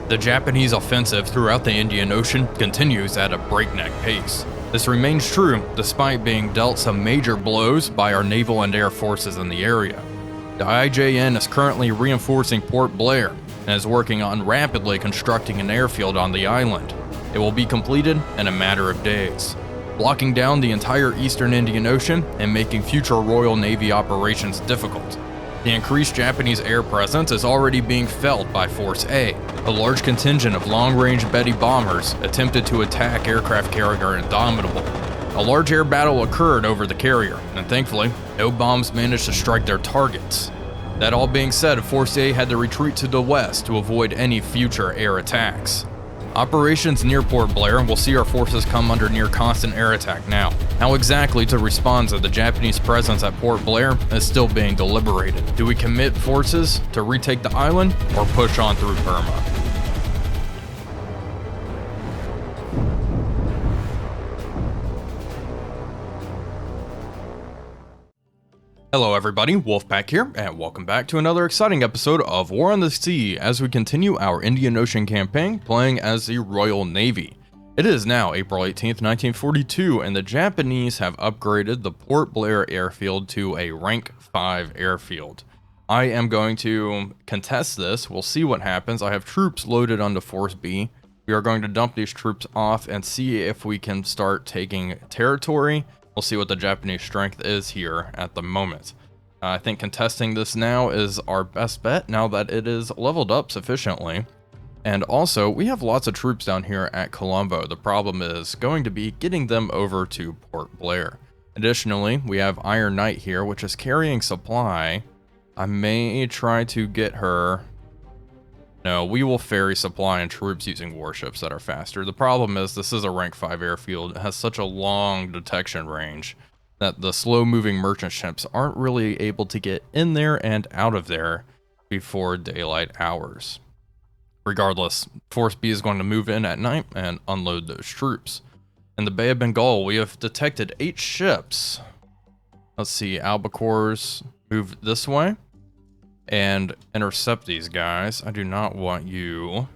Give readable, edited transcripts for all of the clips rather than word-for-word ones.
The Japanese offensive throughout the Indian Ocean continues at a breakneck pace. This remains true despite being dealt some major blows by our naval and air forces in the area. The IJN is currently reinforcing Port Blair and is working on rapidly constructing an airfield on the island. It will be completed in a matter of days, blocking down the entire eastern Indian Ocean and making future Royal Navy operations difficult. The increased Japanese air presence is already being felt by Force A. A large contingent of long-range Betty bombers attempted to attack aircraft carrier Eidemiller. A large air battle occurred over the carrier, and thankfully, no bombs managed to strike their targets. That all being said, Force A had to retreat to the west to avoid any future air attacks. Operations near Port Blair will see our forces come under near constant air attack now. How exactly to respond to the Japanese presence at Port Blair is still being deliberated. Do we commit forces to retake the island or push on through Burma? Hello everybody, Wolfpack here, and welcome back to another exciting episode of War on the Sea as we continue our Indian Ocean campaign playing as the Royal Navy. It is now April 18th, 1942, and the Japanese have upgraded the Port Blair airfield to a rank 5 airfield. I am going to contest this, we'll see what happens. I have troops loaded onto Force B. We are going to dump these troops off and see if we can start taking territory. We'll see what the Japanese strength is here at the moment. I think contesting this now is our best bet now that it is leveled up sufficiently. And also, we have lots of troops down here at Colombo. The problem is going to be getting them over to Port Blair. Additionally, we have Iron Knight here, which is carrying supply. I may try to get her. No, we will ferry supply and troops using warships that are faster. The problem is this is a rank 5 airfield. It has such a long detection range that the slow-moving merchant ships aren't really able to get in there and out of there before daylight hours. Regardless, Force B is going to move in at night and unload those troops. In the Bay of Bengal, we have detected 8 ships. Let's see, albacores move this way and intercept these guys. I do not want you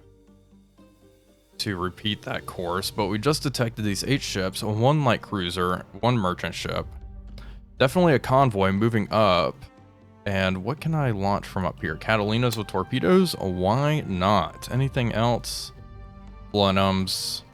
to repeat that course, but we just detected these 8 ships, 1 light cruiser, 1 merchant ship. Definitely a convoy moving up. And what can I launch from up here? Catalinas with torpedoes? Why not? Anything else? Blenheims.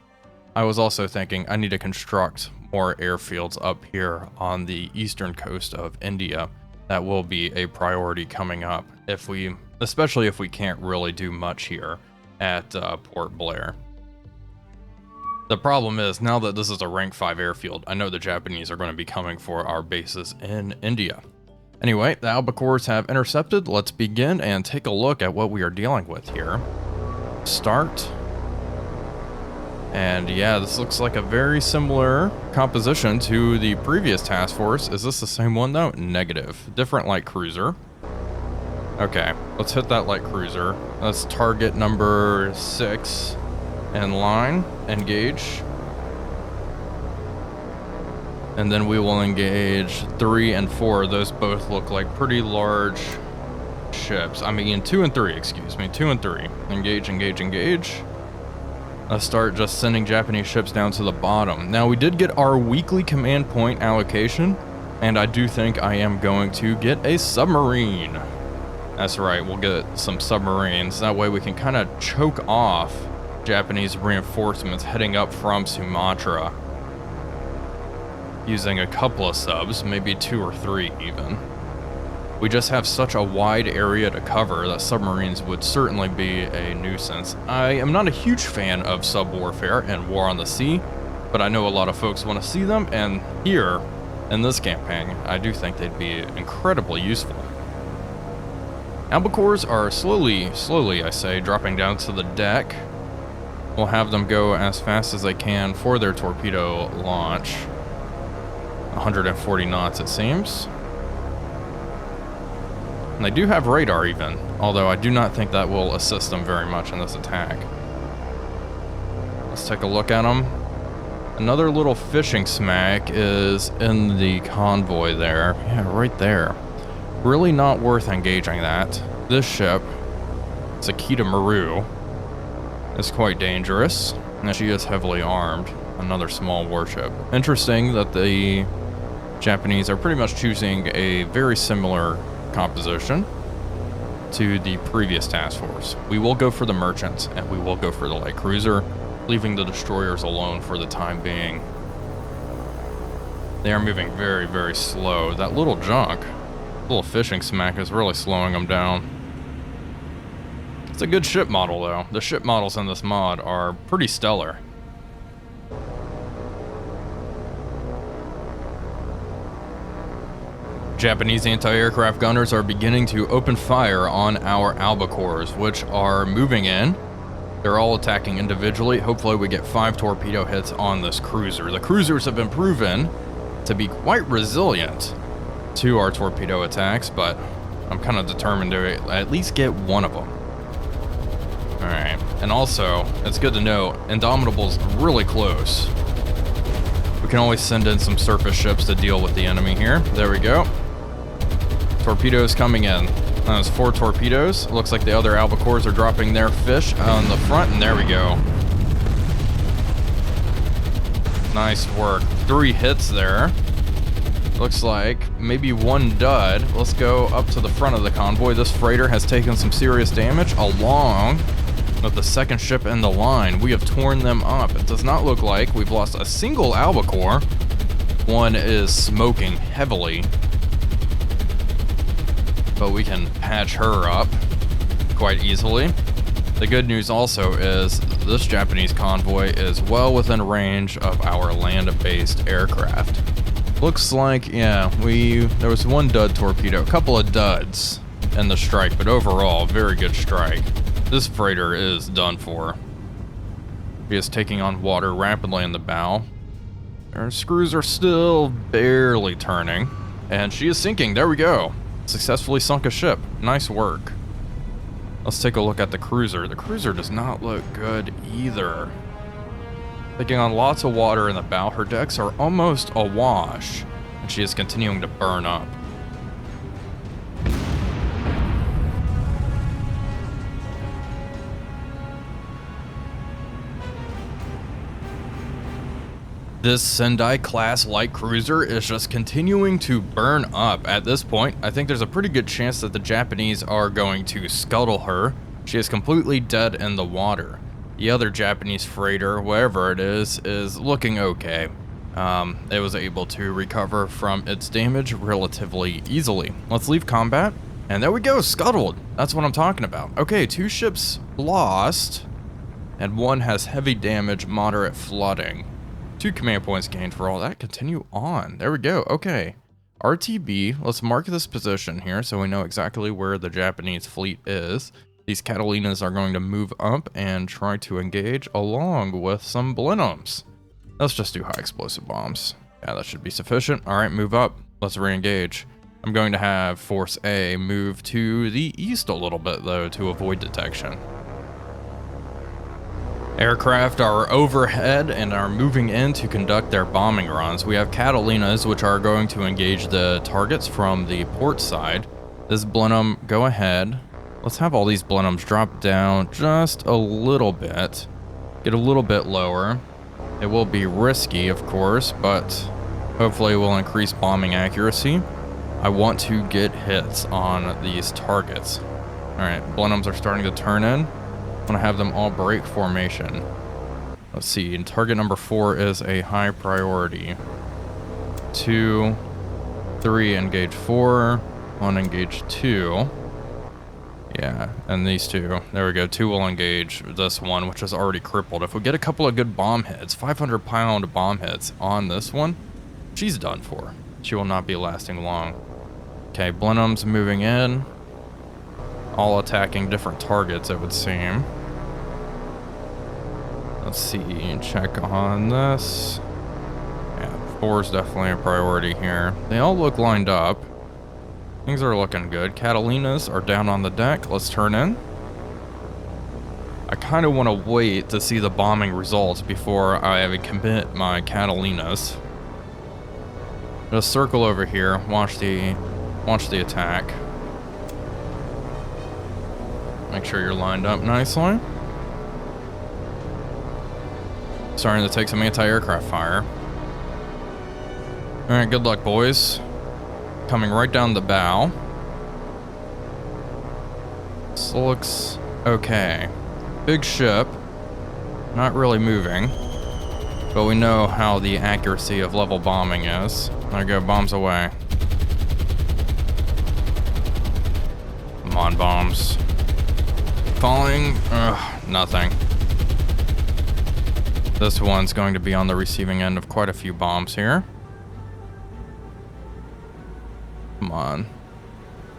I was also thinking I need to construct more airfields up here on the eastern coast of India. That will be a priority coming up, especially if we can't really do much here at Port Blair. The problem is, now that this is a rank 5 airfield, I know the Japanese are going to be coming for our bases in India. Anyway, the albacores have intercepted. Let's begin and take a look at what we are dealing with here. Start. And yeah, this looks like a very similar composition to the previous task force. Is this the same one though? Negative. Different light cruiser. Okay, let's hit that light cruiser. That's target number 6 in line. Engage. And then we will engage 3 and 4. Those both look like pretty large ships. I mean, 2 and 3, excuse me. 2 and 3. Engage, engage, engage. Let's start just sending Japanese ships down to the bottom. Now, we did get our weekly command point allocation, and I do think I am going to get a submarine. That's right, we'll get some submarines. That way we can kind of choke off Japanese reinforcements heading up from Sumatra. Using a couple of subs, maybe 2 or 3 even. We just have such a wide area to cover that submarines would certainly be a nuisance. I am not a huge fan of sub-warfare and War on the Sea, but I know a lot of folks want to see them, and here, in this campaign, I do think they'd be incredibly useful. Albacores are slowly, I say, dropping down to the deck. We'll have them go as fast as they can for their torpedo launch. 140 knots, it seems. And they do have radar even, although I do not think that will assist them very much in this attack. Let's take a look at them. Another little fishing smack is in the convoy there. Yeah, right there. Really not worth engaging that. This ship, Sakita Maru, is quite dangerous, and she is heavily armed. Another small warship. Interesting that the Japanese are pretty much choosing a very similar composition to the previous task force. We will go for the merchants, and we will go for the light cruiser, leaving the destroyers alone for the time being. They are moving very, very slow. That little junk, little fishing smack, is really slowing them down. It's a good ship model, though. The ship models in this mod are pretty stellar. Japanese anti-aircraft gunners are beginning to open fire on our albacores, which are moving in. They're all attacking individually. Hopefully we get 5 torpedo hits on this cruiser. The cruisers have been proven to be quite resilient to our torpedo attacks, but I'm kind of determined to at least get one of them. Alright, and also, it's good to know, Indomitable's really close. We can always send in some surface ships to deal with the enemy here. There we go. Torpedoes coming in. That's 4 torpedoes. Looks like the other albacores are dropping their fish on the front, and there we go. Nice work. 3 hits there. Looks like maybe 1 dud. Let's go up to the front of the convoy. This freighter has taken some serious damage along with the second ship in the line. We have torn them up. It does not look like we've lost a single albacore. One is smoking heavily, but we can patch her up quite easily. The good news also is this Japanese convoy is well within range of our land-based aircraft. Looks like, yeah, there was 1 dud torpedo, a couple of duds in the strike, but overall, very good strike. This freighter is done for. He is taking on water rapidly in the bow. Her screws are still barely turning, and she is sinking. There we go. Successfully sunk a ship. Nice work. Let's take a look at the cruiser. The cruiser does not look good either. Taking on lots of water in the bow. Her decks are almost awash, and she is continuing to burn up. This Sendai-class light cruiser is just continuing to burn up. At this point, I think there's a pretty good chance that the Japanese are going to scuttle her. She is completely dead in the water. The other Japanese freighter, wherever it is looking okay. It was able to recover from its damage relatively easily. Let's leave combat. And there we go, scuttled. That's what I'm talking about. Okay, 2 ships lost, and 1 has heavy damage, moderate flooding. 2 command points gained for all that. Continue on. There we go. Okay. RTB. Let's mark this position here so we know exactly where the Japanese fleet is. These Catalinas are going to move up and try to engage along with some Blenheims. Let's just do high explosive bombs. Yeah, that should be sufficient. All right, move up. Let's re-engage. I'm going to have Force A move to the east a little bit, though, to avoid detection. Aircraft are overhead and are moving in to conduct their bombing runs. We have Catalinas, which are going to engage the targets from the port side. This Blenheim, go ahead. Let's have all these Blenheims drop down just a little bit. Get a little bit lower. It will be risky, of course, but hopefully it will increase bombing accuracy. I want to get hits on these targets. All right, Blenheims are starting to turn in. I'm gonna have them all break formation. Let's see, and target number 4 is a high priority. 2, 3, engage 4, 1, engage 2. Yeah, and these 2. There we go, 2 will engage this one, which is already crippled. If we get a couple of good bomb hits, 500-pound bomb hits on this one, she's done for. She will not be lasting long. Okay, Blenheim's moving in. All attacking different targets, it would seem. Let's see, check on this. Yeah, 4 is definitely a priority here. They all look lined up. Things are looking good. Catalinas are down on the deck. Let's turn in. I kind of want to wait to see the bombing results before I commit my Catalinas. Just circle over here. Watch the attack. Make sure you're lined up nicely. Starting to take some anti-aircraft fire. Alright, good luck, boys. Coming right down the bow. This looks okay. Big ship. Not really moving. But we know how the accuracy of level bombing is. There we go, bombs away. Come on, bombs. Falling. Ugh, nothing. This one's going to be on the receiving end of quite a few bombs here. Come on.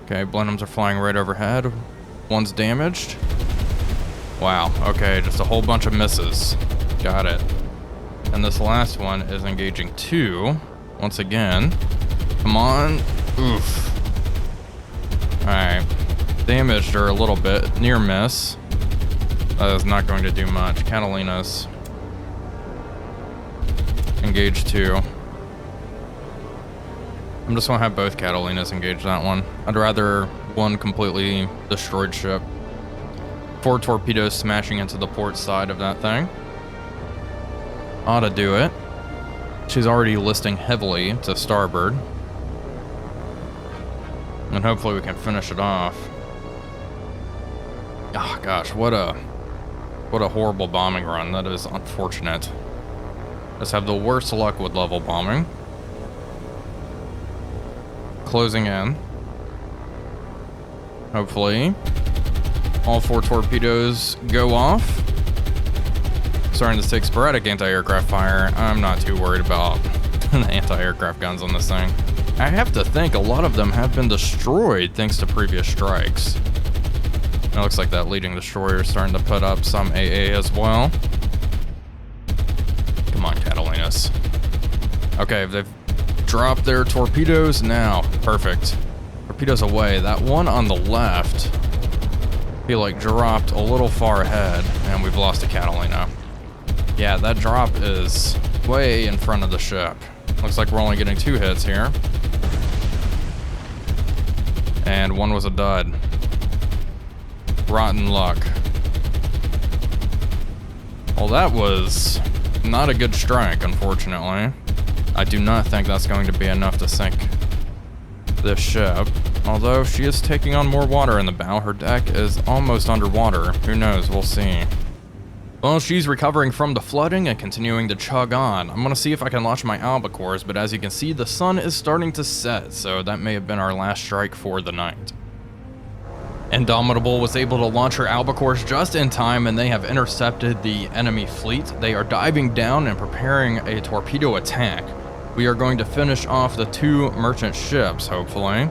Okay, Blenheims are flying right overhead. One's damaged. Wow, okay, just a whole bunch of misses. Got it. And this last one is engaging 2. Once again. Come on. Oof. Alright. Damaged her a little bit. Near miss. That is not going to do much. Catalina's engaged 2. I'm just gonna have both Catalinas engage that one. I'd rather one completely destroyed ship. 4 torpedoes smashing into the port side of that thing. Ought to do it. She's already listing heavily to starboard. And hopefully we can finish it off. Oh gosh, what a horrible bombing run. That is unfortunate. Just have the worst luck with level bombing. Closing in. Hopefully all 4 torpedoes go off. Starting to take sporadic anti-aircraft fire. I'm not too worried about the anti-aircraft guns on this thing. I have to think a lot of them have been destroyed thanks to previous strikes. It looks like that leading destroyer is starting to put up some AA as well. Come on, Catalinas. Okay, they've dropped their torpedoes now. Perfect. Torpedoes away. That one on the left, I feel like dropped a little far ahead, and we've lost a Catalina. Yeah, that drop is way in front of the ship. Looks like we're only getting 2 hits here. And one was a dud. Rotten luck. Well, that was not a good strike, unfortunately. I do not think that's going to be enough to sink this ship. Although she is taking on more water in the bow. Her deck is almost underwater. Who knows? We'll see. Well, she's recovering from the flooding and continuing to chug on. I'm gonna see if I can launch my albacores, but as you can see, the sun is starting to set, so that may have been our last strike for the night. Indomitable was able to launch her albacores just in time, and they have intercepted the enemy fleet. They are diving down and preparing a torpedo attack. We are going to finish off the 2 merchant ships, hopefully.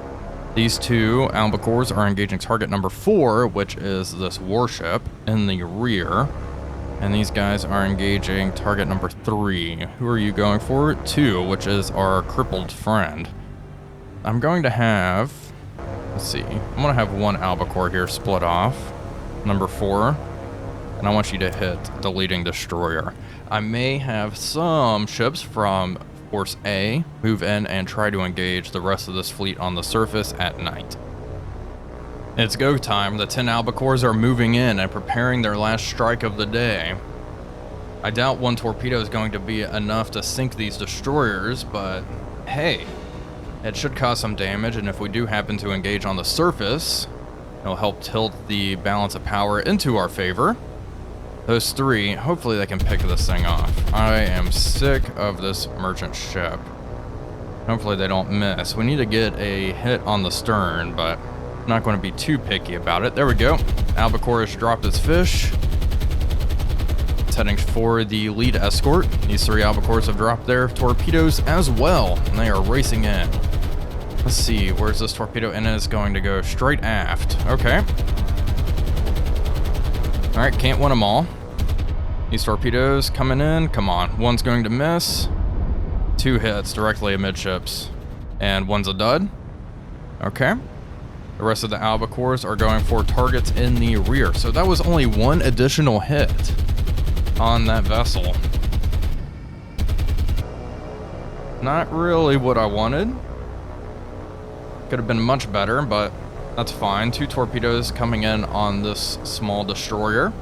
These 2 albacores are engaging target number 4, which is this warship in the rear. And these guys are engaging target number 3. Who are you going for? 2, which is our crippled friend. I'm going to have... Let's see. I'm going to have 1 albacore here split off. Number 4. And I want you to hit the leading destroyer. I may have some ships from Force A move in and try to engage the rest of this fleet on the surface at night. It's go time. The 10 albacores are moving in and preparing their last strike of the day. I doubt 1 torpedo is going to be enough to sink these destroyers, but hey, it should cause some damage, and if we do happen to engage on the surface, it'll help tilt the balance of power into our favor. Those 3, hopefully they can pick this thing off. I am sick of this merchant ship. Hopefully they don't miss. We need to get a hit on the stern, but not going to be too picky about it. There we go. Albacore has dropped its fish. It's heading for the lead escort. These 3 albacores have dropped their torpedoes as well, and they are racing in. Let's see, where's this torpedo? And it is going to go straight aft. Okay. All right, can't win them all. These torpedoes coming in. Come on, one's going to miss. 2 hits directly amidships, and one's a dud. Okay. The rest of the albacores are going for targets in the rear. So that was only 1 additional hit on that vessel. Not really what I wanted. Could have been much better, but that's fine. 2 torpedoes coming in on this small destroyer.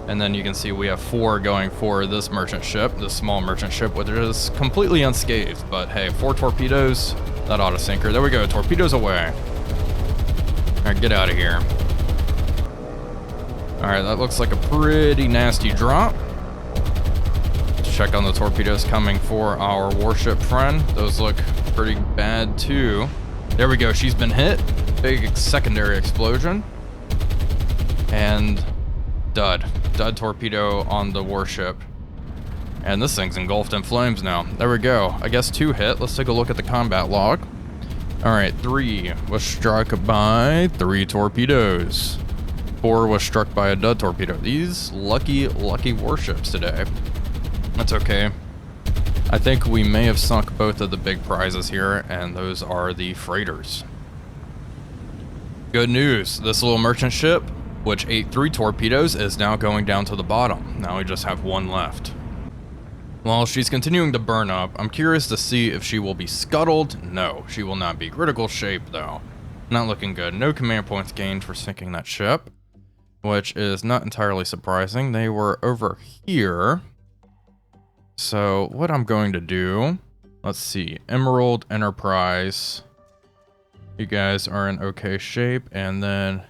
And then you can see we have 4 going for this merchant ship, this small merchant ship, which is completely unscathed. But hey, 4 torpedoes, that ought to sink her. There we go, torpedoes away. All right, get out of here. All right, that looks like a pretty nasty drop. Let's check on the torpedoes coming for our warship friend. Those look pretty bad too. There we go, she's been hit. Big secondary explosion. And dud torpedo on the warship. And this thing's engulfed in flames now. There we go, I guess 2 hit. Let's take a look at the combat log. All right, 3 was struck by 3 torpedoes. 4 was struck by a dud torpedo. These lucky warships today. That's okay. I think we may have sunk both of the big prizes here, and those are the freighters. Good news, this little merchant ship, which ate 3 torpedoes, is now going down to the bottom. Now we just have 1 left. While she's continuing to burn up, I'm curious to see if she will be scuttled. No, she will not be. Critical shape though. Not looking good. No command points gained for sinking that ship, which is not entirely surprising. They were over here. So what I'm going to do, let's see, Emerald, Enterprise. You guys are in okay shape. And then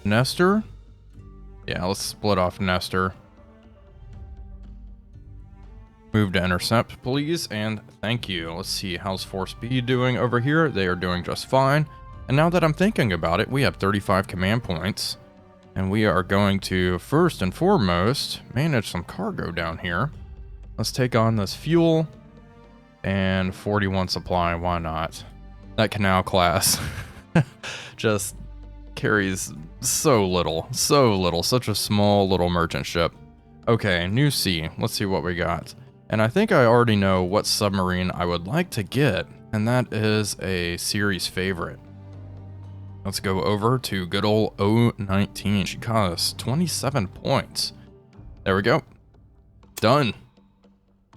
Nestor. Yeah, let's split off Nestor. Move to intercept, please, and thank you. Let's see, how's Force B doing over here? They are doing just fine. And now that I'm thinking about it, we have 35 command points. And we are going to, first and foremost, manage some cargo down here. Let's take on this fuel and 41 supply, why not? That canal class just carries so little, such a small little merchant ship. Okay, new sea, let's see what we got. And I think I already know what submarine I would like to get, and that is a series favorite. Let's go over to good old 019. She costs 27 points. There we go. Done.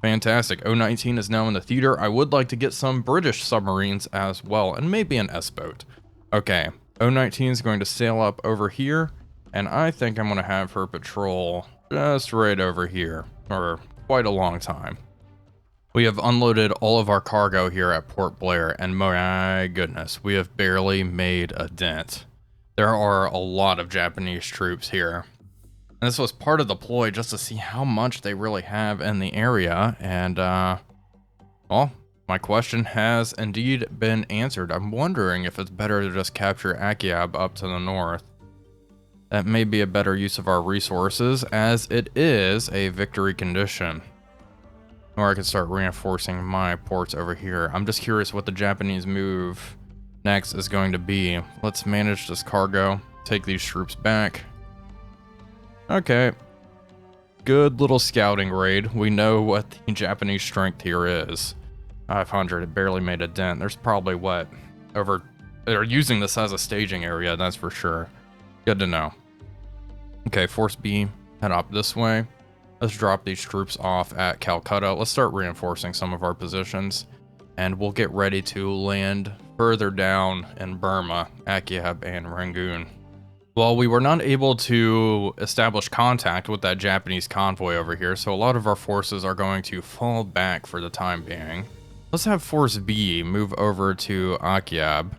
Fantastic. 019 is now in the theater. I would like to get some British submarines as well, and maybe an S-boat. Okay, 019 is going to sail up over here, and I think I'm going to have her patrol just right over here, or quite a long time. We have unloaded all of our cargo here at Port Blair, and my goodness, we have barely made a dent. There are a lot of Japanese troops here. And this was part of the ploy, just to see how much they really have in the area, and well, my question has indeed been answered. I'm wondering if it's better to just capture Akiab up to the north. That may be a better use of our resources, as it is a victory condition. Or I could start reinforcing my ports over here. I'm just curious what the Japanese move next is going to be. Let's manage this cargo, take these troops back. Okay. Good little scouting raid. We know what the Japanese strength here is. 500, it barely made a dent. There's probably what? They're using this as a staging area, that's for sure. Good to know. Okay, Force B, head up this way. Let's drop these troops off at Calcutta. Let's start reinforcing some of our positions. And we'll get ready to land further down in Burma, Akiab and Rangoon. Well, we were not able to establish contact with that Japanese convoy over here, so a lot of our forces are going to fall back for the time being. Let's have Force B move over to Akiab.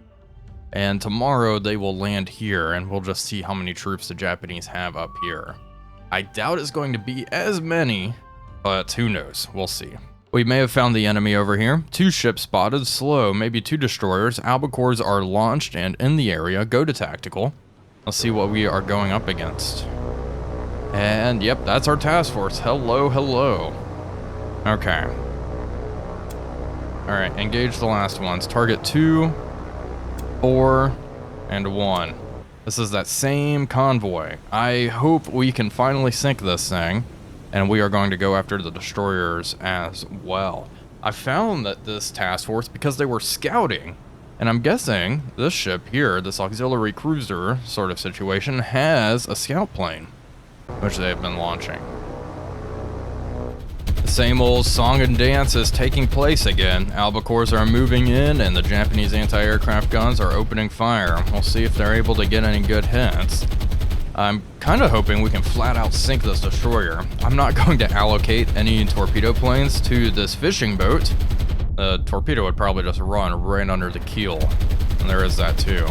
And tomorrow they will land here, and we'll just see how many troops the Japanese have up here. I doubt it's going to be as many, but who knows? We'll see. We may have found the enemy over here. 2 ships spotted, slow, maybe 2 destroyers. Albacores are launched and in the area. Go to tactical. Let's see what we are going up against. And yep, that's our task force. Hello, hello. Okay. All right, engage the last ones. Target 2. 4, and 1. This is that same convoy. I hope we can finally sink this thing, and we are going to go after the destroyers as well. I found that this task force, because they were scouting, and I'm guessing this ship here, this auxiliary cruiser sort of situation, has a scout plane, which they have been launching. The same old song and dance is taking place again. Albacores are moving in, and the Japanese anti-aircraft guns are opening fire. We'll see if they're able to get any good hits. I'm kind of hoping we can flat out sink this destroyer. I'm not going to allocate any torpedo planes to this fishing boat. The torpedo would probably just run right under the keel. And there is that too.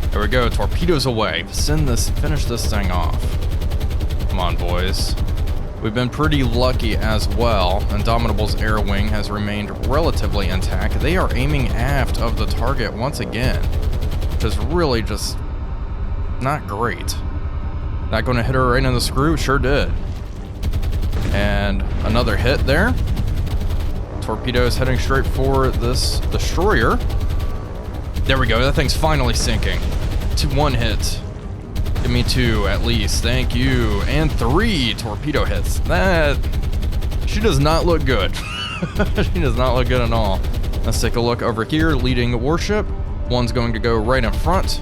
There we go, torpedoes away. Finish this thing off. Come on, boys. We've been pretty lucky as well. Indomitable's air wing has remained relatively intact. They are aiming aft of the target once again, which is really just not great. Not going to hit her right in the screw? Sure did. And another hit there. Torpedoes heading straight for this destroyer. There we go. That thing's finally sinking. 1 hit. Give me 2 at least. Thank you. And 3 torpedo hits. She does not look good. She does not look good at all. Let's take a look over here. Leading warship. One's going to go right in front.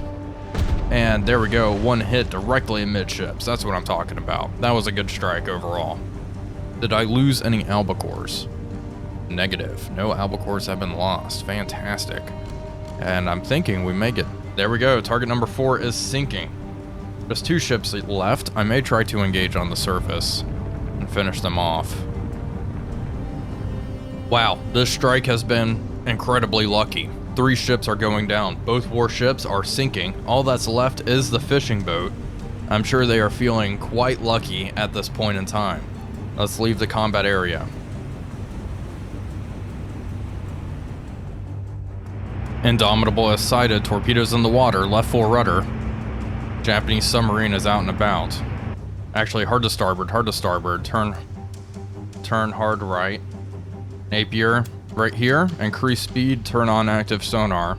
And there we go, 1 hit directly amidships. That's what I'm talking about. That was a good strike overall. Did I lose any albacores? Negative. No albacores have been lost. Fantastic. And I'm thinking we may get... There we go. Target number 4 is sinking. There's 2 ships left. I may try to engage on the surface and finish them off. Wow, this strike has been incredibly lucky. 3 ships are going down. Both warships are sinking. All that's left is the fishing boat. I'm sure they are feeling quite lucky at this point in time. Let's leave the combat area. Indomitable is sighted. Torpedoes in the water. Left full rudder. Japanese submarine is out and about. Actually, hard to starboard. Hard to starboard. Turn hard right. Napier. Right here, increase speed, turn on active sonar.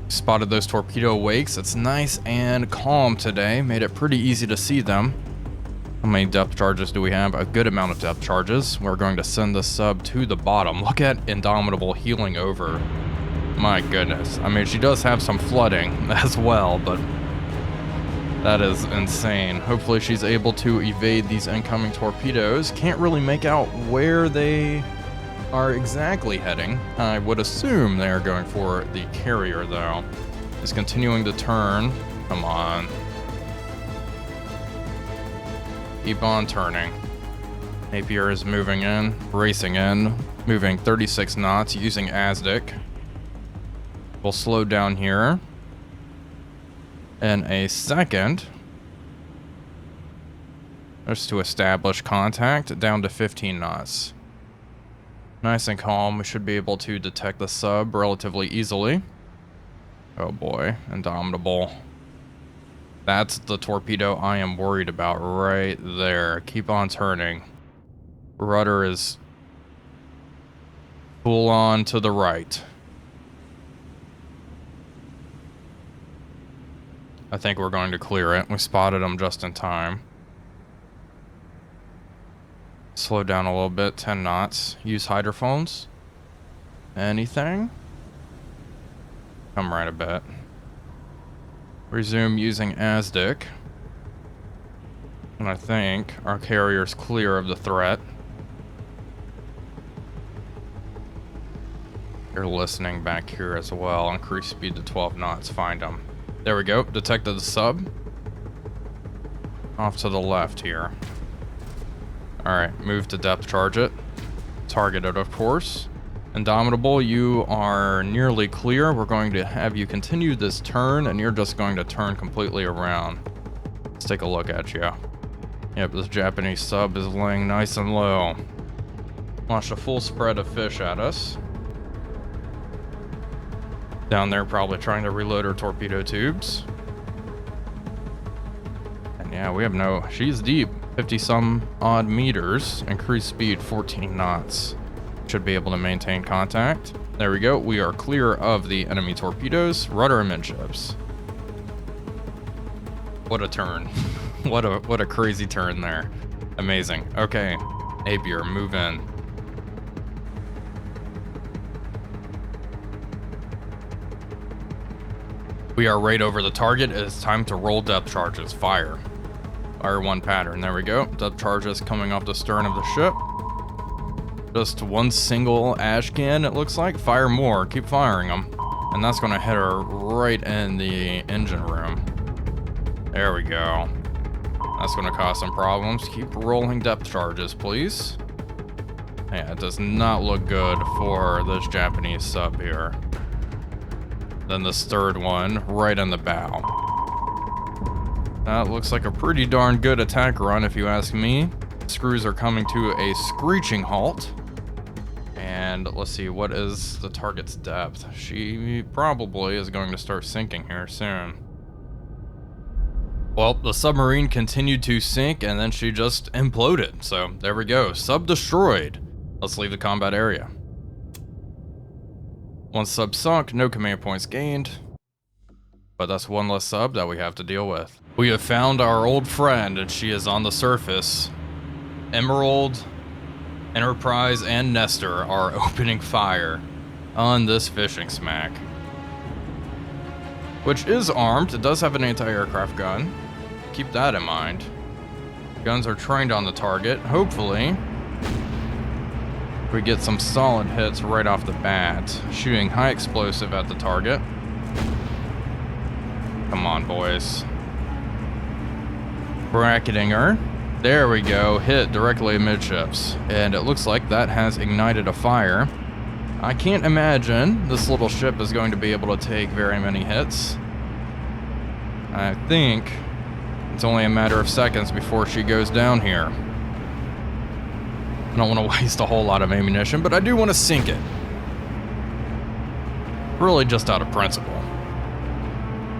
Spotted those torpedo wakes. It's nice and calm today. Made it pretty easy to see them. How many depth charges do we have? A good amount of depth charges. We're going to send the sub to the bottom. Look at Indomitable healing over. My goodness. I mean, she does have some flooding as well, but that is insane. Hopefully she's able to evade these incoming torpedoes. Can't really make out where they are exactly heading. I would assume they're going for the carrier though. Is continuing to turn. Come on. Keep on turning. Napier is moving in, racing in, moving 36 knots using ASDIC. We'll slow down here in a second. Just to establish contact down to 15 knots. Nice and calm. We should be able to detect the sub relatively easily. Oh boy, Indomitable. That's the torpedo I am worried about right there. Keep on turning. Rudder is full on to the right. I think we're going to clear it. We spotted them just in time. Slow down a little bit, 10 knots. Use hydrophones. Anything? Come right a bit. Resume using ASDIC. And I think our carrier's clear of the threat. They're listening back here as well. Increase speed to 12 knots. Find them. There we go. Detected the sub. Off to the left here. Alright, move to depth charge it. Target it, of course. Indomitable, you are nearly clear. We're going to have you continue this turn, and you're just going to turn completely around. Let's take a look at you. Yep, this Japanese sub is laying nice and low. Launched a full spread of fish at us. Down there probably trying to reload her torpedo tubes. And yeah, we have no... She's deep. 50 some odd meters. Increased speed 14 knots. Should be able to maintain contact. There we go. We are clear of the enemy torpedoes. Rudder amidships. What a turn. What a crazy turn there. Amazing. Okay. Napier, move in. We are right over the target. It is time to roll depth charges. Fire. Fire one pattern. There we go. Depth charges coming off the stern of the ship. Just one single ash can, it looks like. Fire more. Keep firing them. And that's going to hit her right in the engine room. There we go. That's going to cause some problems. Keep rolling depth charges, please. Yeah, it does not look good for this Japanese sub here. Then this third one, right in the bow. That looks like a pretty darn good attack run, if you ask me. Screws are coming to a screeching halt. And let's see, what is the target's depth? She probably is going to start sinking here soon. Well, the submarine continued to sink, and then she just imploded. So there we go, sub destroyed. Let's leave the combat area. One sub sunk, no command points gained. But that's one less sub that we have to deal with. We have found our old friend, and she is on the surface. Emerald, Enterprise, and Nestor are opening fire on this fishing smack. Which is armed. It does have an anti-aircraft gun. Keep that in mind. Guns are trained on the target. Hopefully, we get some solid hits right off the bat. Shooting high explosive at the target. Come on, boys. Bracketing her. There we go. Hit directly amidships. And it looks like that has ignited a fire. I can't imagine this little ship is going to be able to take very many hits. I think it's only a matter of seconds before she goes down here. I don't want to waste a whole lot of ammunition, but I do want to sink it. Really just out of principle.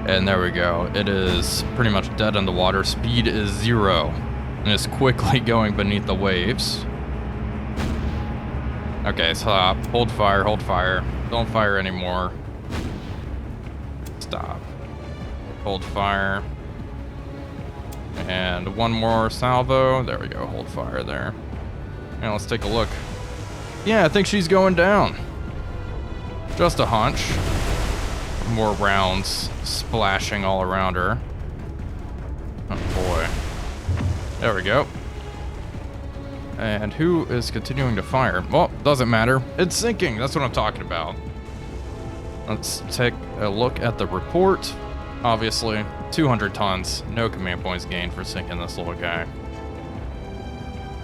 And there we go. It is pretty much dead in the water. Speed is 0. And it's quickly going beneath the waves. Okay, stop. Hold fire, hold fire. Don't fire anymore. Stop. Hold fire. And one more salvo. There we go, hold fire there. And let's take a look. Yeah, I think she's going down. Just a hunch. More rounds splashing all around her. Oh boy. There we go. And who is continuing to fire? Well, doesn't matter. It's sinking. That's what I'm talking about. Let's take a look at the report. Obviously, 200 tons. No command points gained for sinking this little guy.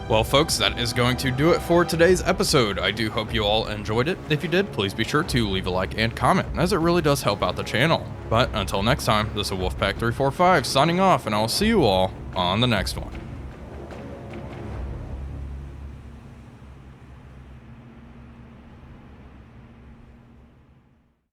Well, folks, that is going to do it for today's episode. I do hope you all enjoyed it. If you did, please be sure to leave a like and comment, as it really does help out the channel. But until next time, this is Wolfpack345 signing off, and I'll see you all on the next one.